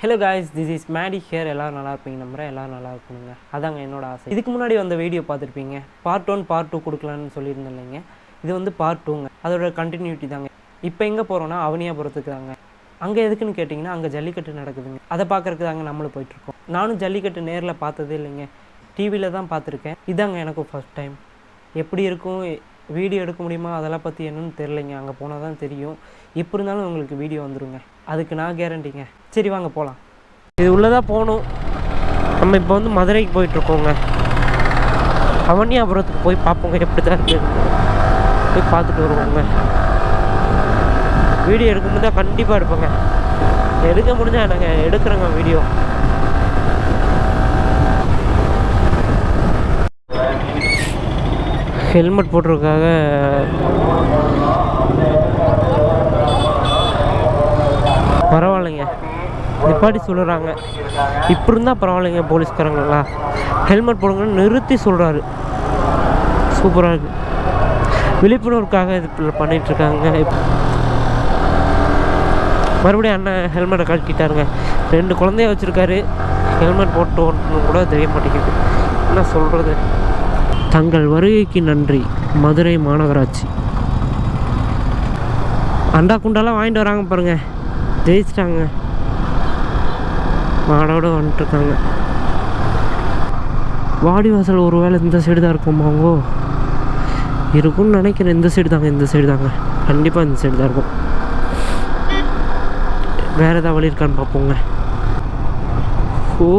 Hello guys, this is Maddie here. எல்லாரும் நல்லா இருப்பீங்க நம்புறேன். எல்லாரும் நல்லா இருக்கணுங்க. அதாங்க என்னோட ஆசை. இதுக்கு முன்னாடி வந்த வீடியோ பார்த்துருப்பீங்க. பார்ட் 1 பார்ட் 2 கொடுக்கலான்னு சொல்லியிருந்தேன் இல்லைங்க. இது வந்து பார்ட் 2ங்க. அதோட கண்டினியூட்டி தாங்க. இப்போ எங்கே போகிறோன்னா அவனியாபுரத்துக்கு தாங்க. அங்கே எதுக்குன்னு கேட்டிங்கன்னா அங்கே ஜல்லிக்கட்டு நடக்குதுங்க. அதை பார்க்குறதுக்கு தாங்க நம்மளும் போயிட்டுருக்கோம். நானும் ஜல்லிக்கட்டு நேரில் பார்த்ததே இல்லைங்க, டிவியில் தான் பார்த்துருக்கேன். இதாங்க எனக்கும் ஃபஸ்ட் டைம். எப்படி இருக்கும், வீடியோ எடுக்க முடியுமா, அதெல்லாம் பற்றி என்னன்னு தெரிலைங்க. அங்கே போனால் தான் தெரியும். எப்படி இருந்தாலும் உங்களுக்கு வீடியோ வந்துடுங்க, அதுக்கு நான் கேரண்டிங்க. சரி வாங்க போகலாம். இது உள்ளதான் போகணும். நம்ம இப்போ வந்து மதுரைக்கு போயிட்டுருக்கோங்க. அவனியாபுரத்துக்கு போய் பார்ப்போங்க, எப்படி தான் இருக்குது போய் பார்த்துட்டு வருவோங்க. வீடியோ எடுக்கும்போது தான் கண்டிப்பாக எடுப்பேங்க. எடுக்க முடிஞ்சால் நாங்கள் எடுக்கிறோங்க வீடியோ. ஹெல்மெட் போட்டிருக்காக பரவாயில்லைங்க, நிப்பாட்டி சொல்லுறாங்க. இப்படி இருந்தால் பரவாயில்லைங்க. போலீஸ்காரங்களா ஹெல்மெட் போடுங்கன்னு நிறுத்தி சொல்கிறாரு. சூப்பராக இருக்குது. விழிப்புணர்வுக்காக இது பண்ணிகிட்ருக்காங்க. மறுபடியும் அண்ணன் ஹெல்மெட்டை கழட்டிட்டாருங்க. 2 குழந்தைய வச்சுருக்காரு. ஹெல்மெட் போட்டு ஓட்டணும் கூட தெரிய மாட்டேங்குது. என்ன சொல்கிறது? தங்கள் வருகைக்கு நன்றி மதுரை மாநகராட்சி. அண்டா குண்டாலாம் வாங்கிட்டு வராங்க பாருங்கள். ஜெயிச்சிட்டாங்க. மாடோடு வந்துட்டுருக்காங்க. வாடிவாசல் ஒரு வேளை இந்த சைடு தான் இருக்குமாங்கோ, இருக்கும்னு நினைக்கிறேன். இந்த சைடு தாங்க கண்டிப்பாக இந்த சைடு தான் இருக்கும். வேறு ஏதாவது வழி இருக்கான்னு பார்ப்போங்க. ஓ,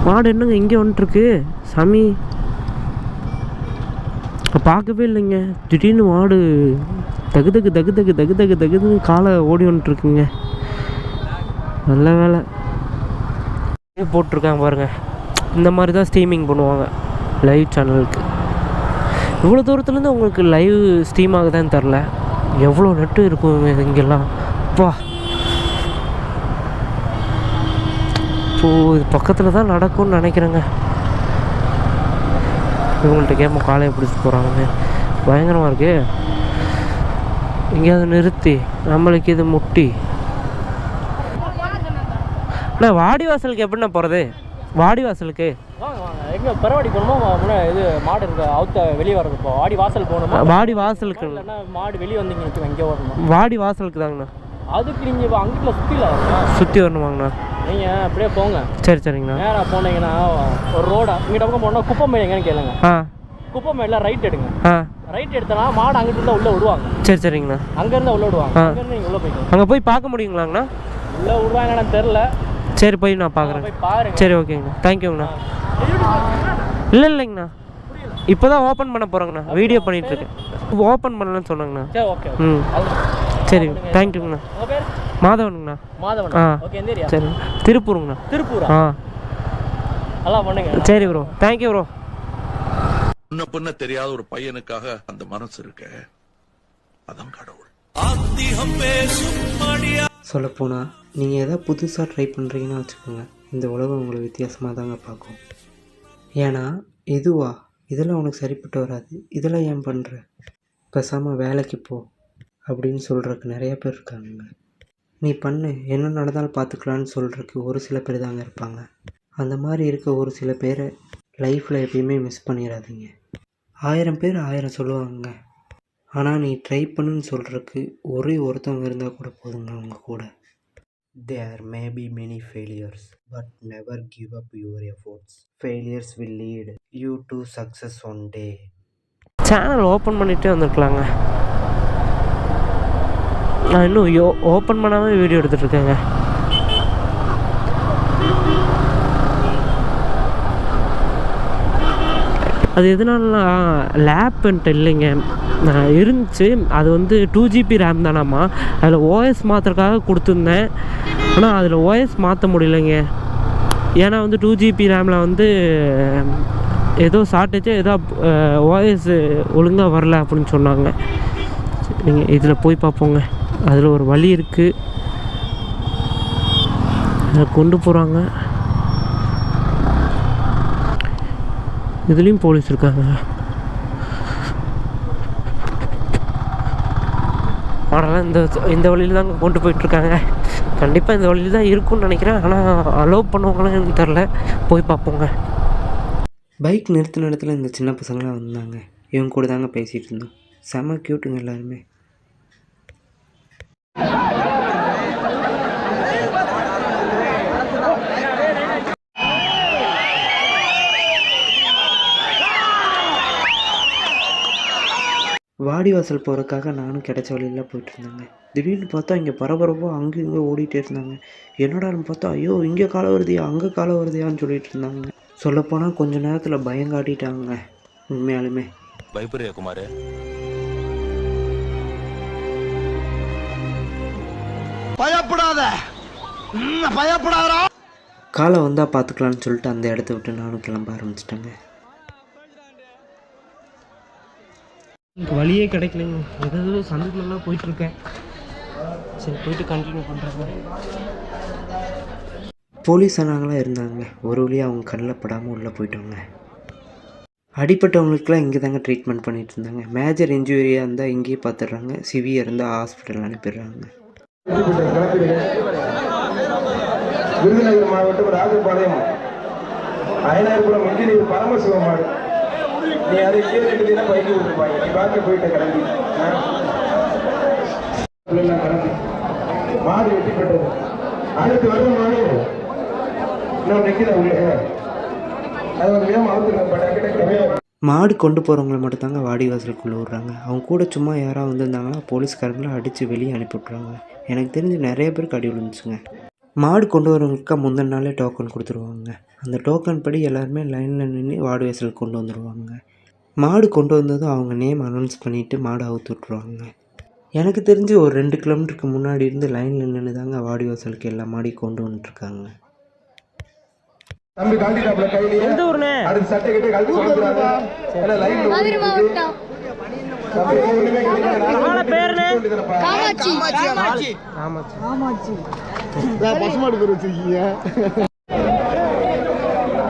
மாடு என்னங்க இங்கே வந்துட்டுருக்கு சாமி, பார்க்கவே இல்லைங்க. திடீர்னு மாடு தகு தகு தகு தகு தகு தகு தகுதுன்னு காலை ஓடி வந்துட்டுருக்குங்க. நல்ல வேலை போட்டிருக்காங்க பாருங்கள். இந்த மாதிரி தான் ஸ்ட்ரீமிங் பண்ணுவாங்க லைவ் சேனலுக்கு. இவ்வளோ தூரத்துலேருந்து உங்களுக்கு லைவ் ஸ்ட்ரீம் ஆகுதான்னு தெரில. எவ்வளோ நெட்டு இருக்கும் இங்கெல்லாம். அப்பா, இப்போது இது பக்கத்தில் தான் நடக்கும்னு நினைக்கிறேங்க. இவங்கள்ட்ட கேட்போம் காலையை பிடிச்சிட்டு போகிறாங்க. பயங்கரமாக இருக்கு. எங்கேயாவது நிறுத்தி நம்மளுக்கு இது முட்டி. அண்ணா வாடிவாசலுக்கு எப்படிண்ணா போகிறது? வாடிவாசலுக்கு எங்கே பரவாடி போகணுமோ இது மாடு இருக்கு அவுத்த வெளியே வரது. இப்போ வாடி வாசல் போகணுமா? வாடி வாசலுக்கு இல்லைன்னா மாடு வெளியே வந்தீங்க எங்கே வரணும்? வாடி வாசலுக்கு தாங்கண்ணா. அதுக்கு நீங்கள் அங்கிட்ட சுற்றி வரணுமாங்கண்ணா? நீங்கள் அப்படியே போங்க. சரிங்கண்ணா. நேராக போனீங்கன்னா ஒரு ரோடா இங்கிட்ட பக்கம் போனால் குப்பமேடு எங்கன்னு கேளுங்க. குப்பமேடில் ரைட் எடுங்க. ரைட் எடுத்தனா மாடு அங்கிட்டு இருந்தால் உள்ளே விடுவாங்க. சரிங்கண்ணா. அங்கேருந்து உள்ளே விடுவாங்க. அங்கேருந்து நீங்கள் உள்ளே போய்க்கோங்க. அங்கே போய் பார்க்க முடியுங்களாங்கண்ணா? உள்ளே விடுவாங்கன்னு தெரில. சரி போய் நான் பார்க்குறேன். போய் பாருங்க. சரி ஓகேங்கண்ணா, தேங்க்யூங்கண்ணா. இல்லைங்கண்ணா, இப்போ தான் ஓப்பன் பண்ண போகிறேங்கண்ணா. வீடியோ பண்ணிகிட்ருக்கேன். ஓப்பன் பண்ணலன்னு சொன்னாங்கண்ணா. சரி ஓகே. சரி தேங்க்யூங்கண்ணா. மாதவனுங்கண்ணா. ஓகே. சரி திருப்பூருங்கண்ணா. திருப்பூரா? நல்லா பண்ணுங்க. சரி ப்ரோ, தேங்க்யூ ப்ரோ. முன்ன பின்ன தெரியாத ஒரு பையனுக்காக அந்த மனசு இருக்க, அதான் கடவுள். சொல்லப்போனால் நீங்கள் எதாவது புதுசாக ட்ரை பண்ணுறீங்கன்னா வச்சுக்கோங்க, இந்த உலகம் உங்களை வித்தியாசமாக தாங்க பார்க்கும். ஏன்னா இதெல்லாம் உனக்கு சரிப்பட்டு வராது, இதெல்லாம் ஏன் பண்ணுற, பேசாமல் வேலைக்கு போ அப்படின்னு சொல்கிறதுக்கு நிறைய பேர் இருக்காங்க. நீ பண்ணு, என்ன நடந்தாலும் பார்த்துக்கலான்னு சொல்கிறதுக்கு ஒரு சில பேர் தாங்க இருப்பாங்க. அந்த மாதிரி இருக்க ஒரு சில பேரை லைஃப்பில் எப்பயுமே மிஸ் பண்ணிடாதீங்க. 1000 பேர் 1000 சொல்லுவாங்க, ஆனால் நீ ட்ரை பண்ணுன்னு சொல்கிறதுக்கு ஒரே ஒருத்தவங்க இருந்தால் கூட போதுங்க அவங்க கூட. There may be many failures, but never give up your efforts. Failures will lead you to success one day. Channel open பண்ணிகிட்டே வந்துருக்கலாங்க. நான் இன்னும் ஓப்பன் பண்ணாமல் வீடியோ எடுத்துகிட்ருக்கேங்க. அது எதனாலனா லேப்ன்ட்டு இல்லைங்க, இருந்துச்சு. அது வந்து 2GB ரேம் தானாம்மா. அதில் ஓஎஸ் மாற்றுறதுக்காக கொடுத்துருந்தேன். ஆனால் அதில் ஓஎஸ் மாற்ற முடியலைங்க. ஏன்னா வந்து 2GB ரேமில் வந்து ஏதோ ஷார்ட்டேஜோ ஏதோ ஓஎஸ் ஒழுங்காக வரல அப்படின்னு சொன்னாங்க. நீங்கள் இதில் போய் பார்ப்போங்க, அதில் ஒரு வழி இருக்குது, அதை கொண்டு போகிறாங்க. இதுலேயும் போலீஸ் இருக்காங்க. மாடெல்லாம் இந்த வழியில் தாங்க கொண்டு போயிட்டுருக்காங்க. கண்டிப்பாக இந்த வழியில் தான் இருக்கும்னு நினைக்கிறேன். ஆனால் அலோவ் பண்ணுவாங்களான்னு எனக்கு தெரில, போய் பார்ப்போங்க. பைக் நிறுத்தின இடத்துல இந்த சின்ன பசங்களாம் வந்தாங்க. இவங்க கூட தாங்க பேசிகிட்டு இருந்தோம். செம க்யூட்டுங்க எல்லாருமே. வாடிவாசல் போகிறதுக்காக நானும் கிடைச்ச வழியில் போயிட்டு இருந்தேங்க. திடீர்னு பார்த்தா இங்கே பரபரப்பாக அங்கே இங்கே ஓடிட்டே இருந்தாங்க. என்னடான்னு பார்த்தா, ஐயோ இங்கே காலை வருதியா அங்கே காலை வருதியான்னு சொல்லிட்டு இருந்தாங்க. சொல்லப்போனால் கொஞ்ச நேரத்தில் பயம் காட்டிட்டாங்க. உண்மையாலுமே பயப்படுறியா குமார்? பயப்படாத பயப்படாதா. காலை வந்தால் பார்த்துக்கலான்னு சொல்லிட்டு அந்த இடத்த விட்டு நானும் கிளம்ப ஆரம்பிச்சிட்டேங்க. எனக்கு வழியே கிடைக்கலைங்க. ஏதாவது சந்துக்குள்ளெல்லாம் போயிட்டுருக்கேன். சரி போயிட்டு கண்டினியூ பண்ணுறாங்க. போலீஸ் அண்ணாங்களாம் இருந்தாங்க. ஒரு வழியாக அவங்க கண்ணில் படாமல் உள்ளே போயிட்டோங்க. அடிப்பட்டவங்களுக்குலாம் இங்கே தாங்க ட்ரீட்மெண்ட் பண்ணிகிட்டு இருந்தாங்க. மேஜர் இன்ஜுரியாக இருந்தால் இங்கேயே பார்த்துடுறாங்க. சிவியர் இருந்தால் ஹாஸ்பிட்டல் அனுப்பிடுறாங்க. விருதுநகர் மாவட்டம் ராஜபாளையம் அயனார்புரம் இன்ஜினியர் பரமசிவமாடு. நீ அதை கேட்டுக்கிட்டீங்கன்னா பைக்கு விட்டுருப்பாங்க. நீ பார்க்க போயிட்ட கிளம்பி கிளம்பி மாடு வெட்டி பெற்றது. அடுத்து வரும் மாடு இன்னும் நிற்கிற உள்ள அது ஒரு வேகம் அவுத்துருங்க. மாடு கொண்டு போகிறவங்களை மட்டும் தாங்க வாடிவாசலுக்குள்ளே விட்றாங்க. அவங்க கூட சும்மா யாராவது வந்திருந்தாங்கன்னா போலீஸ்காரங்களை அடித்து வெளியே அனுப்பிவிட்றாங்க. எனக்கு தெரிஞ்சு நிறைய பேருக்கு அடி விழுந்துச்சுங்க. மாடு கொண்டு வரவங்களுக்கு முந்தின நாளே டோக்கன் கொடுத்துருவாங்க. அந்த டோக்கன் படி எல்லாருமே லைனில் நின்று வாடிவாசலுக்கு கொண்டு வந்துடுவாங்க. மாடு கொண்டு வந்ததும் அவங்க நேம் அனௌன்ஸ் பண்ணிவிட்டு மாடு அவுத்து விட்ருவாங்க. எனக்கு தெரிஞ்சு ஒரு 2 கிலோமீட்டருக்கு முன்னாடி இருந்து லைனில் நின்று தாங்க வாடிவாசலுக்கு எல்லா மாடியும் கொண்டு வந்துட்டுருக்காங்க. தம்பி காந்திடாப்ல கையிலேயே எந்த ஊர்னே அடுத்து சட்டை கட்டி கழுத்து கொடுத்துறாங்க. எல்லாம் லைன்ல மதுரை மாவட்டம். தம்பி ஒண்ணுமே கிடைக்கல. ஆள பேர்னே காமாட்சி. காமாட்சி காமாட்சி காமாட்சி. நான் பசுமாடு பேர் வச்சிருக்கீங்க.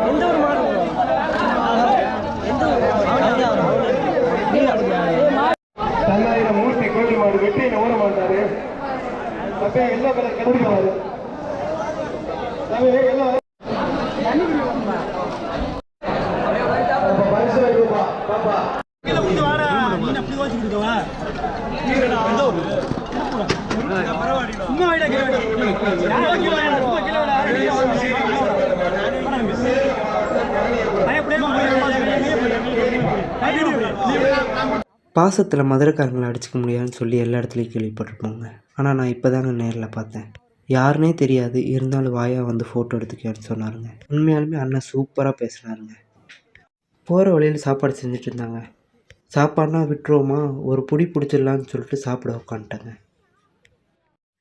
எந்த ஊர் மாடு? எந்த ஊர்? தன்னாயிரம் மூர்த்தி கோயில் மாடு வெட்டி ஓட மாட்டாரு. அப்ப எல்லா பேரும் கிடைக்காது. தம்பி எல்லாம் பாசத்தில் மதுரைக்காரங்களை அடிச்சிக்க முடியாதுன்னு சொல்லி எல்லா இடத்துலையும் கேள்விப்பட்டிருப்போங்க. ஆனால் நான் இப்போ தாங்க நேரில் பார்த்தேன். யாருனே தெரியாது, இருந்தாலும் வாயாக வந்து ஃபோட்டோ எடுத்துக்கன்னு சொன்னாருங்க. உண்மையாலுமே அண்ணன் சூப்பராக பேசினாருங்க. போகிற வழியில் சாப்பாடு செஞ்சுட்டு இருந்தாங்க. சாப்பாடுனா விட்டுருவோமா, ஒரு புடி பிடிச்சிடலான்னு சொல்லிட்டு சாப்பிட உட்காந்துட்டாங்க.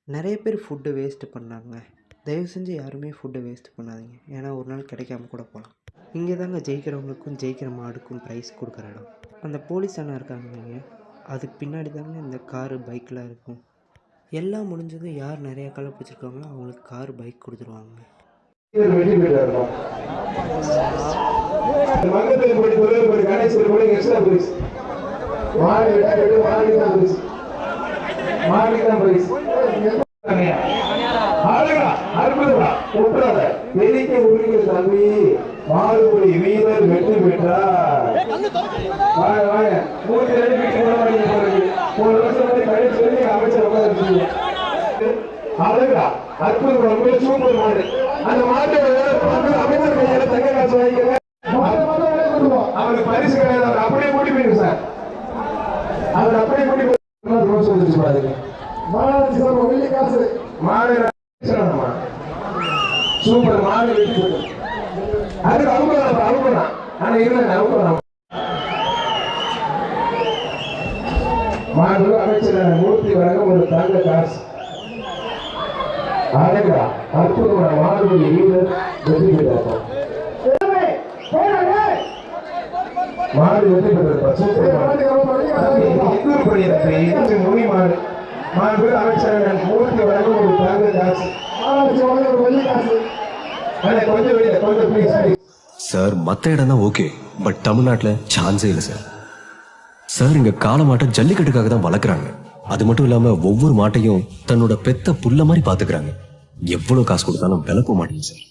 நிறைய பேர் ஃபுட்டை வேஸ்ட்டு பண்ணாங்க. தயவு செஞ்சு யாருமே ஃபுட்டை வேஸ்ட்டு பண்ணாதீங்க. ஏன்னா ஒரு நாள் கிடைக்காம கூட போகலாம். இங்கே தாங்க ஜெயிக்கிறவங்களுக்கும் ஜெயிக்கிற மாடுக்கும் ப்ரைஸ் கொடுக்குற இடம். அந்த போலீஸ் அண்ணா இருக்காங்க, அதுக்கு பின்னாடி தாங்க இந்த காரு பைக்கெலாம் இருக்கும். எல்லாம் முடிஞ்சதும் யார் நிறையா கலை பிடிச்சிருக்காங்களோ அவங்களுக்கு கார் பைக் கொடுத்துருவாங்க. மாறுபடி வீரர் வெற்றி பெற்றார். அமைச்சர் அழகா அற்புதம் சூப்பர் மாடு. அந்த மாட்டை அமைச்சர் கையால தங்க காசு வாங்கிக்கிறேன். அவருக்கு பரிசு கிடையாது. அவர் அப்படியே கூட்டி போயிருக்கு சார். அவர் அப்படியே கூட்டி போய் வெள்ளி காசு மாடு சூப்பர் மாடு வெற்றி பெற்று. அதுக்கு அவுக்கலாம். ஆனா இல்லை அவுக்கலாம். மாடு அமைச்சர் மூர்த்தி வழங்கும் ஒரு தங்க காசு. அழகா அற்புதமான மாடு வீரர் வெற்றி பெற்றார். மாடு வெற்றி பெற்றது. மொழி மாடு மாடு அமைச்சர் மூர்த்தி வழங்கும் ஒரு தங்க காசு. சார் மற்ற இடம் தான் ஓகே, பட் தமிழ்நாட்டில் சான்ஸே இல்லை சார். சார் இங்க காளமாட்டை ஜல்லிக்கட்டுக்காக தான் வளர்க்குறாங்க. அது மட்டும் இல்லாம ஒவ்வொரு மாட்டையும் தன்னோட பெத்த புள்ள மாதிரி பாத்துக்கிறாங்க. எவ்வளவு காசு கொடுத்தாலும் விலை போக மாட்டேங்குது சார்.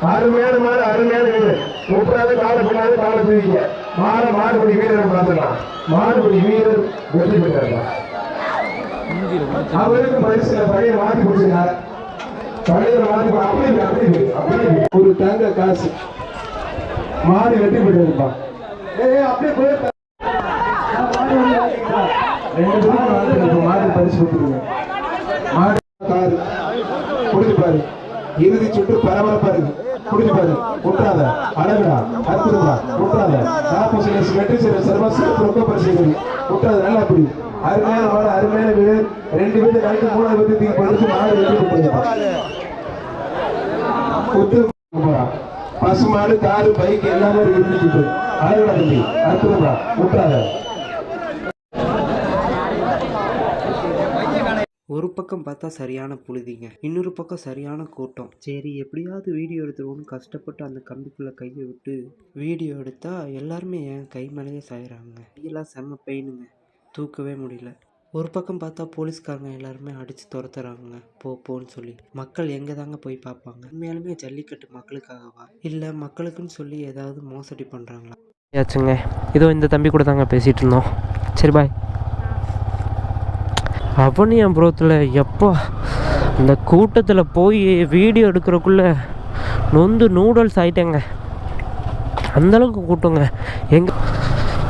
அருமையான மாடு, அருமையான வீடு. கூப்பிடாது காலை பண்ணாது காலை தூக்கிக்க. மாடுபடி வீரர் பார்த்துக்கலாம். மாடுபடி வீரர் வெற்றி பெற்றார். அவருக்கு பரிசுல பழைய மாற்றி கொடுத்தார். பழைய மாற்றி அப்படி ஒரு தங்க காசு மாடு வெற்றி பெற்றிருப்பான். அப்படியே போய் மாடு பரிசு கொடுத்துருங்க. மாடு காரு குடிச்சு பாரு. இறுதி சுற்று பரபரப்பா இருக்கு. குடிச்சு பாரு. விட்டுறாத, அழகுடா, அற்புதமா விட்டுறாத. வெற்றி செய்ய சர்வசிறப்பு ரொம்ப பரிசு விட்டுறாத. நல்லா அப்படி அருமையான மாடு, அருமையான வீடு. 2 வீடு கழித்து 3வது வீட்டு படிச்சு மாடு வெற்றி பெற்றது. பசு மாடு, காரு, பைக் எல்லாமே இருந்துச்சு. அழகுடா தம்பி, அற்புதமா விட்டுறாத. ஒரு பக்கம் பார்த்தா சரியான புழுதிங்க, இன்னொரு பக்கம் சரியான கூட்டம். சரி எப்படியாவது வீடியோ எடுத்துருவோன்னு கஷ்டப்பட்டு அந்த கம்பிக்குள்ளே கையை விட்டு வீடியோ எடுத்தால் எல்லாருமே என் கை மேலேயே சாயிறாங்க. கையெல்லாம் செம்ம பெயினுங்க, தூக்கவே முடியல. ஒரு பக்கம் பார்த்தா போலீஸ்காரங்க எல்லாருமே அடித்து துரத்துறாங்க போன்னு சொல்லி. மக்கள் எங்கே தாங்க போய் பார்ப்பாங்க? உண்மையாலுமே ஜல்லிக்கட்டு மக்களுக்காகவா இல்லை மக்களுக்குன்னு சொல்லி ஏதாவது மோசடி பண்ணுறாங்களா? ஆச்சுங்க, இதோ இந்த தம்பி கூட தாங்க பேசிகிட்டு இருந்தோம். சரி பாய். அவனியாபுரத்தில் எப்போ அந்த கூட்டத்தில் போய் வீடியோ எடுக்கிறக்குள்ளே நொந்து நூடுல்ஸ் ஆகிட்டேங்க. அந்தளவுக்கு கூட்டங்க.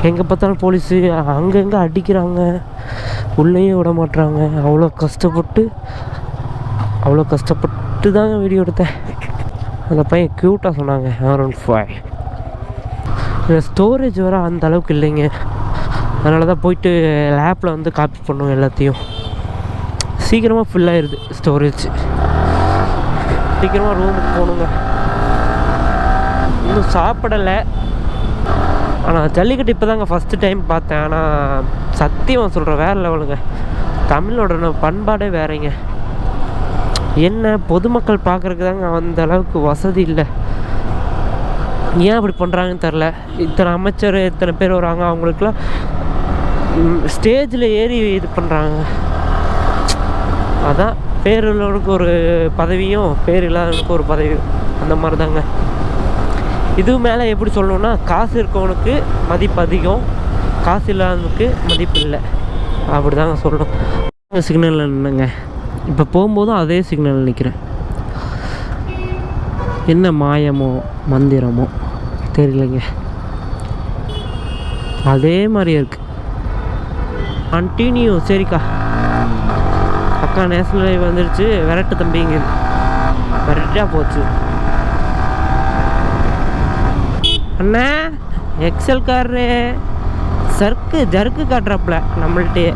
எங்கே பார்த்தாலும் போலீஸு அங்கங்கே அடிக்கிறாங்க, உள்ளேயே விட மாட்டுறாங்க. அவ்வளோ கஷ்டப்பட்டு தாங்க வீடியோ எடுத்தேன். அந்த பையன் க்யூட்டாக சொன்னாங்க R15. இதில் ஸ்டோரேஜ் வர அந்த அளவுக்கு இல்லைங்க. அதனால தான் போயிட்டு லேப்பில் வந்து காப்பி பண்ணுவோம். எல்லாத்தையும் சீக்கிரமாக ஃபில் ஆயிடுது ஸ்டோரேஜ். சீக்கிரமாக ரூமுக்கு போகணுங்க. இன்னும் சாப்பிடலை. ஆனால் ஜல்லிக்கட்டு இப்போ தாங்க ஃபஸ்ட்டு டைம் பார்த்தேன். ஆனால் சத்தியமாக சொல்கிறேன், வேறு லெவலுங்க. தமிழோட பண்பாடே வேறங்க. என்ன பொதுமக்கள் பார்க்குறக்கு தாங்க அந்த அளவுக்கு வசதி இல்லை. ஏன் அப்படி பண்ணுறாங்கன்னு தெரில. இத்தனை அமைச்சர் இத்தனை பேர் வராங்க, அவங்களுக்குலாம் ஸ்டேஜில் ஏறி இது பண்ணுறாங்க. அதான் பேர் உள்ளவனுக்கு ஒரு பதவியும் பேர் இல்லாதவனுக்கு ஒரு பதவியும் அந்த மாதிரி தாங்க. இது மேலே எப்படி சொல்லணுன்னா, காசு இருக்கவனுக்கு மதிப்பு அதிகம், காசு இல்லாதவனுக்கு மதிப்பு இல்லை, அப்படி தாங்க சொல்லணும். சிக்னலில் நின்னுங்க. இப்போ போகும்போதும் அதே சிக்னலில் நிற்கிறேன். என்ன மாயமோ மந்திரமோ தெரியலைங்க, அதே மாதிரியே இருக்குது. கண்டினியூ. சரிக்கா அக்கா நேஷனல் ஹைவே வந்துருச்சு, விரட்டு தம்பிங்க, விரட்டா போச்சு. அண்ணா எக்ஸல் காரு ஜருக்கு காட்டுறாப்புல நம்மள்கிட்டே.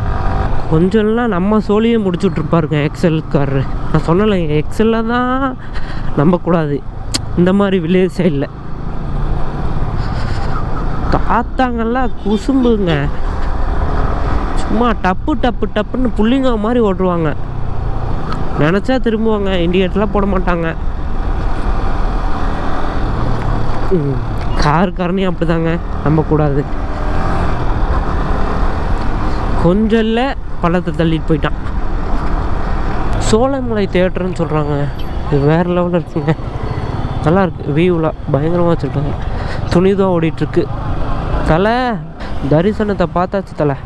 கொஞ்சம்லாம் நம்ம சோழியே முடிச்சுட்ருப்பாருங்க எக்ஸல் காரு. நான் சொன்னலைங்க, எக்ஸலில் தான் நம்பக்கூடாது இந்த மாதிரி வில்லேஜ் சைடில். காத்தாங்கெல்லாம் குசும்புங்க, சும்மா டப்பு டப்பு டப்புன்னு புள்ளிங்க மாதிரி ஓட்டுருவாங்க. நினச்சா திரும்புவாங்க, இண்டிகேட்டர்லாம் போட மாட்டாங்க. காரனையும் அப்படி தாங்க நம்பக்கூடாது. கொஞ்சம் இல்லை பள்ளத்தை தள்ளிட்டு போயிட்டான். சோலைமலை தேட்டர்னு சொல்கிறாங்க, இது வேறு லெவலில் இருக்குங்க. நல்லாயிருக்கு, வியூவில் பயங்கரமாக வச்சுருக்காங்க. துணிதான் ஓடிட்டுருக்கு. தலை தரிசனத்தை பார்த்தாச்சு தலை.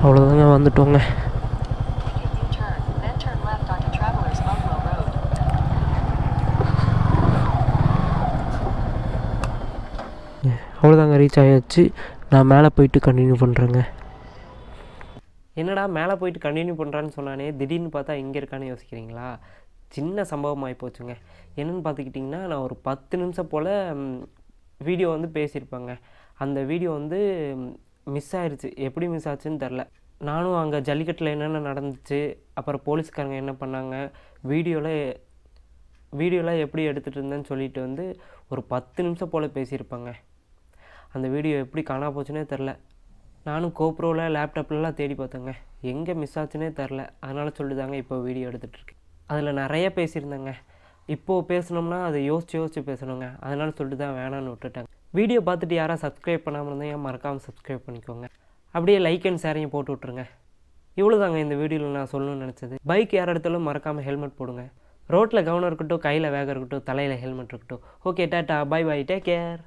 அவ்வளோதாங்க, வந்துட்டோங்க. அவ்வளோதாங்க, ரீச் ஆகியாச்சு. நான் மேலே போயிட்டு கண்டினியூ பண்ணுறேங்க. என்னடா மேலே போயிட்டு கண்டினியூ பண்ணுறான்னு சொன்னானே, திடீர்னு பார்த்தா இங்கே இருக்கான்னு யோசிக்கிறீங்களா? சின்ன சம்பவம் ஆகி போச்சுங்க. என்னென்னு பார்த்துக்கிட்டிங்கன்னா, நான் ஒரு 10 நிமிஷம் போல் வீடியோ வந்து பேசியிருப்பேங்க. அந்த வீடியோ வந்து மிஸ் ஆயிடுச்சு. எப்படி மிஸ் ஆச்சுன்னு தெரில. நானும் அங்கே ஜல்லிக்கட்டில் என்னென்ன நடந்துச்சு, அப்புறம் போலீஸ்காரங்க என்ன பண்ணாங்க, வீடியோலாம் எப்படி எடுத்துகிட்டு இருந்தேன்னு சொல்லிட்டு வந்து ஒரு 10 நிமிஷம் போல் பேசியிருப்பாங்க. அந்த வீடியோ எப்படி காணா போச்சுன்னே தெரில. நானும் கோப்ரோவில் லேப்டாப்லலாம் தேடி பார்த்தேங்க, எங்கே மிஸ் ஆச்சுன்னே தெரில. அதனால் சொல்லிதாங்க இப்போ வீடியோ எடுத்துகிட்ருக்கேன். அதில் நிறைய பேசியிருந்தேங்க. இப்போது பேசணும்னா அதை யோசித்து பேசணுங்க. அதனால் சொல்லிட்டு தான் வேணான்னு விட்டுட்டாங்க. வீடியோ பார்த்துட்டு யாராவது சப்ஸ்கிரைப் பண்ணாமல் இருந்தால் ஏன் மறக்காமல் சப்ஸ்கிரைப் பண்ணிக்கோங்க. அப்படியே லைக் அண்ட் ஷேரையும் போட்டு விட்ருங்க. இவ்வளோ தாங்க இந்த வீடியோவில் நான் சொல்லணும்னு நினச்சது. பைக் யார் இடத்துலையும் மறக்காமல் ஹெல்மெட் போடுங்க. ரோட்டில் கவனம் இருக்கட்டும், கையில் வேகம் இருக்கட்டும், தலையில் ஹெல்மெட் இருக்கட்டும். Okay, tata, bye bye, take care.